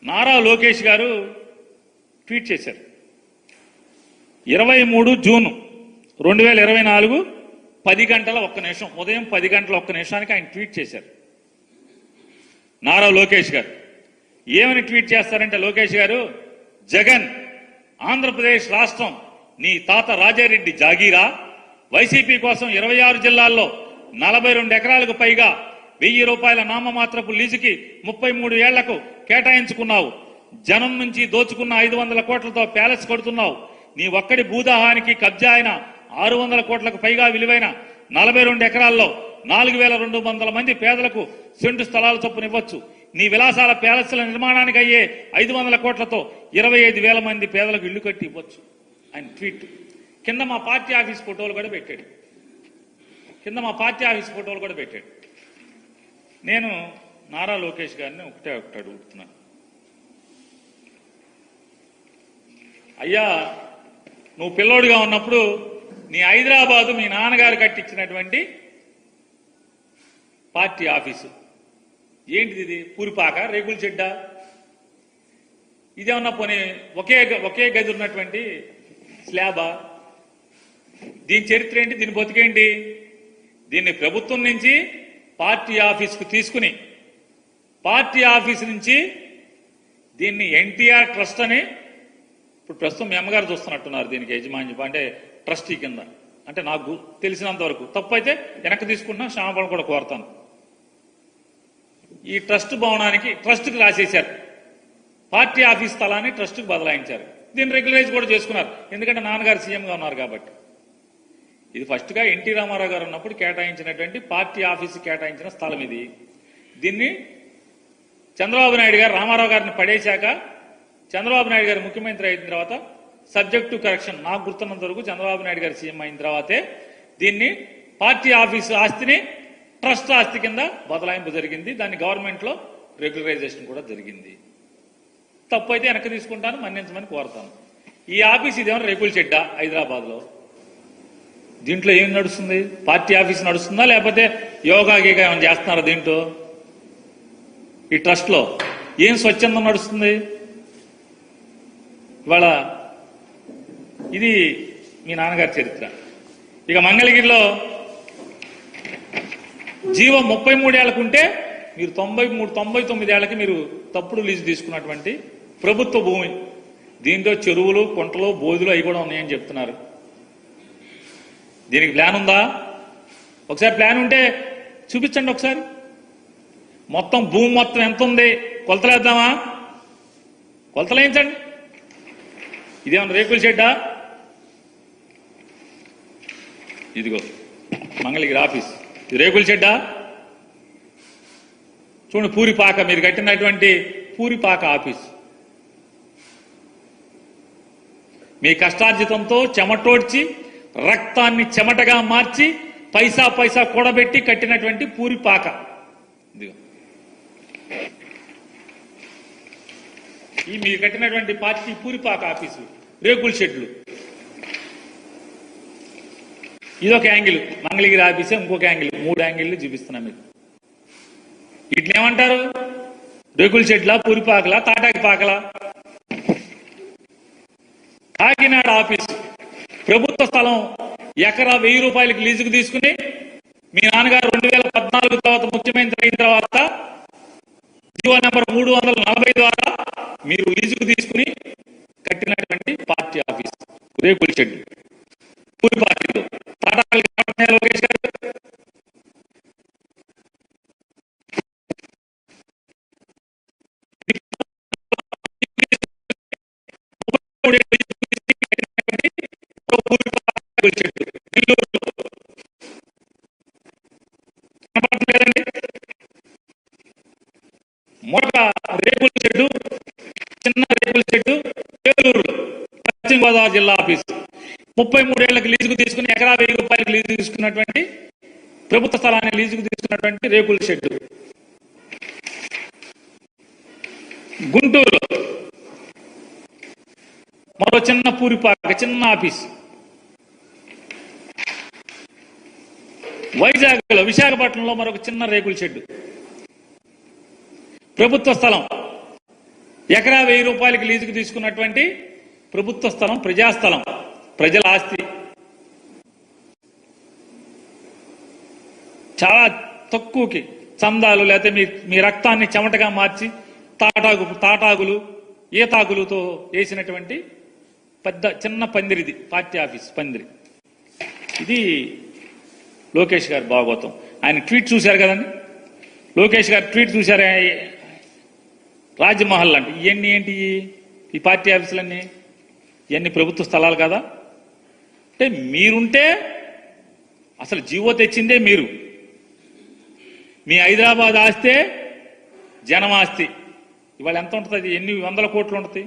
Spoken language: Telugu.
నారా లోకేష్ గారు ట్వీట్ చేశారు. 23 జూన్ 2024 10 గంటల 1 నిమిషం, ఉదయం 10 గంటల 1 నిమిషానికి ఆయన ట్వీట్ చేశారు. నారా లోకేష్ గారు ఏమని ట్వీట్ చేస్తారంటే, లోకేష్ గారు, జగన్, ఆంధ్రప్రదేశ్ రాష్ట్రం నీ తాత రాజారెడ్డి జాగీరా, వైసీపీ కోసం 26 జిల్లాల్లో 42 ఎకరాలకు పైగా 1000 రూపాయల నామమాత్రపు లీజుకి 33 ఏళ్లకు కేటాయించుకున్నావు. జనం నుంచి దోచుకున్న 500 కోట్లతో ప్యాలెస్ కడుతున్నావు. నీ ఒక్కడి భూదాహానికి కబ్జా అయిన 600 కోట్లకు పైగా విలువైన 42 ఎకరాల్లో 4200 మంది పేదలకు సెంటు స్థలాలు చొప్పునివ్వచ్చు. నీ విలాసాల ప్యాలెస్ల నిర్మాణానికి అయ్యే 500 కోట్లతో 25,000 మంది పేదలకు ఇళ్లు కట్టి ఇవ్వచ్చు. ఆయన ట్వీట్ కింద మా పార్టీ ఆఫీస్ ఫోటోలు కూడా పెట్టాడు. నేను నారా లోకేష్ గారిని ఒకటే అడుగుతున్నాను, అయ్యా, నువ్వు పిల్లోడుగా ఉన్నప్పుడు నీ హైదరాబాదు మీ నాన్నగారు కట్టించినటువంటి పార్టీ ఆఫీసు ఏంటిది? ఇది పూరిపాక, రేకుల చెడ్డ? ఇదేమన్నా పోనీ ఒకే గది ఉన్నటువంటి స్లాబా? దీని చరిత్ర ఏంటి? దీని బతికేంటి? దీన్ని ప్రభుత్వం నుంచి పార్టీ ఆఫీస్కు తీసుకుని, పార్టీ ఆఫీస్ నుంచి దీన్ని ఎన్టీఆర్ ట్రస్ట్ అని ఇప్పుడు ప్రస్తుతం మీ అమ్మగారు చూస్తున్నట్టున్నారు. దీనికి యజమాన్యం అంటే ట్రస్టీ కింద. అంటే నాకు తెలిసినంత వరకు, తప్పు అయితే వెనక్కి తీసుకుంటున్నా, క్షమాపణ కూడా కోరుతాను. ఈ ట్రస్ట్ భవనానికి ట్రస్ట్కి రాసేశారు. పార్టీ ఆఫీస్ స్థలాన్ని ట్రస్ట్కి బదలాయించారు. దీన్ని రెగ్యులరైజ్ కూడా చేసుకున్నారు, ఎందుకంటే నాన్నగారు సీఎంగా ఉన్నారు కాబట్టి. ఇది ఫస్ట్గా ఎన్టీ రామారావు గారు ఉన్నప్పుడు కేటాయించినటువంటి పార్టీ ఆఫీసు కేటాయించిన స్థలం ఇది. దీన్ని చంద్రబాబు నాయుడు గారు రామారావు గారిని పడేశాక, చంద్రబాబు నాయుడు గారు ముఖ్యమంత్రి అయిన తర్వాత, సబ్జెక్ట్ టు కరెక్షన్, నాకు గుర్తున్నంత వరకు చంద్రబాబు నాయుడు గారు సీఎం అయిన తర్వాతే దీన్ని పార్టీ ఆఫీసు ఆస్తిని ట్రస్ట్ ఆస్తి కింద బదలాయింపు జరిగింది. దాన్ని గవర్నమెంట్ లో రెగ్యులరైజేషన్ కూడా జరిగింది. తప్పు అయితే వెనక్కి తీసుకుంటాను, మన్నించమని కోరుతాను. ఈ ఆఫీస్ ఇదేమన్నా రేకుల చెడ్డ హైదరాబాద్ లో? దీంట్లో ఏం నడుస్తుంది? పార్టీ ఆఫీస్ నడుస్తుందా, లేకపోతే యోగా గీగా ఏమైనా చేస్తున్నారా దీంట్లో? ఈ ట్రస్ట్ లో ఏం స్వచ్ఛందం నడుస్తుంది ఇవాళ? ఇది మీ నాన్నగారి చరిత్ర. ఇక మంగళగిరిలో జీవం 33 ఏళ్లకు ఉంటే మీరు 99 ఏళ్లకి మీరు తప్పుడు లీజు తీసుకున్నటువంటి ప్రభుత్వ భూమి. దీంట్లో చెరువులు, కుంటలు, బోధులు అవి కూడా ఉన్నాయని చెప్తున్నారు. దీనికి ప్లాన్ ఉందా? ఒకసారి ప్లాన్ ఉంటే చూపించండి. ఒకసారి మొత్తం భూమి మొత్తం ఎంత ఉంది కొలతలేద్దామా? కొలతలేయించండి. ఇదేమన్నా రేకుల షెడ్డా? ఇదిగో మంగళగిరి ఆఫీస్, ఇది రేకుల షెడ్డా? చూడండి, పూరిపాక, మీరు కట్టినటువంటి పూరిపాక ఆఫీస్. మీ కష్టార్జితంతో చెమటోడ్చి, రక్తాన్ని చెమటగా మార్చి, పైసా పైసా కూడబెట్టి కట్టినటువంటి పూరిపాక. ఇదిగో ఈ మీరు కట్టినటువంటి పార్టీ పూరిపాక ఆఫీసు, రేకుల షెడ్లు. ఇదొక యాంగిల్ మంగళగిరి ఆఫీసే, ఇంకొక యాంగిల్, 3 యాంగిళ్ళు చూపిస్తున్నా మీకు. వీటిని ఏమంటారు? రేకుల షెడ్లా, పూరిపాకలా, తాటాకి పాకలా? కాకినాడ ఆఫీసు ప్రభుత్వ స్థలం, ఎకరా 1000 రూపాయలకి లీజుకు తీసుకుని, మీ నాన్నగారు 2014 తర్వాత ముఖ్యమంత్రి అయిన తర్వాత జీవో నెంబర్ 340 ద్వారా మీరు లీజుకు తీసుకుని కట్టినటువంటి పార్టీ ఆఫీస్, రేకుల షెడ్, పూరిపాకలు, తాటాకులు. లోకేష్ గారు మొదట రేకుల షెడ్డు, చిన్న రేకుల షెడ్డు ఏలూరులో, పశ్చిమ గోదావరి జిల్లా ఆఫీసు. 33 ఏళ్లకు లీజుకు తీసుకుని, ఎకరా 1000 రూపాయలకు లీజు తీసుకున్నటువంటి ప్రభుత్వ స్థలాన్ని లీజుకు తీసుకున్నటువంటి రేకుల షెడ్డు. గుంటూరు మరో చిన్న పూరిపాక, చిన్న ఆఫీస్. వైజాగ్లో, విశాఖపట్నంలో మరొక చిన్న రేకుల షెడ్డు. ప్రభుత్వ స్థలం ఎకరా 1000 రూపాయలకి లీజుకు తీసుకున్నటువంటి ప్రభుత్వ స్థలం, ప్రజాస్థలం, ప్రజల ఆస్తి. చాలా తక్కువకి చందాలు లేకపోతే మీ రక్తాన్ని చెమటగా మార్చి తాటాకులు ఈతాకులతో వేసినటువంటి చిన్న పందిరిది పార్టీ ఆఫీస్ పందిరి. ఇది లోకేష్ గారు భాగవతం. ఆయన ట్వీట్ చూశారు కదండి, లోకేష్ గారు ట్వీట్ చూశారు. రాజ్మహల్ అంటే ఇవన్నీ ఏంటి? ఈ పార్టీ ఆఫీసులన్నీ ఇవన్నీ ప్రభుత్వ స్థలాలు కదా. అంటే మీరుంటే అసలు జీవో తెచ్చిందే మీరు. మీ హైదరాబాద్ ఆస్తే జనం ఆస్తి. ఇవాళ ఎంత ఉంటుంది? ఎన్ని వందల కోట్లు ఉంటుంది?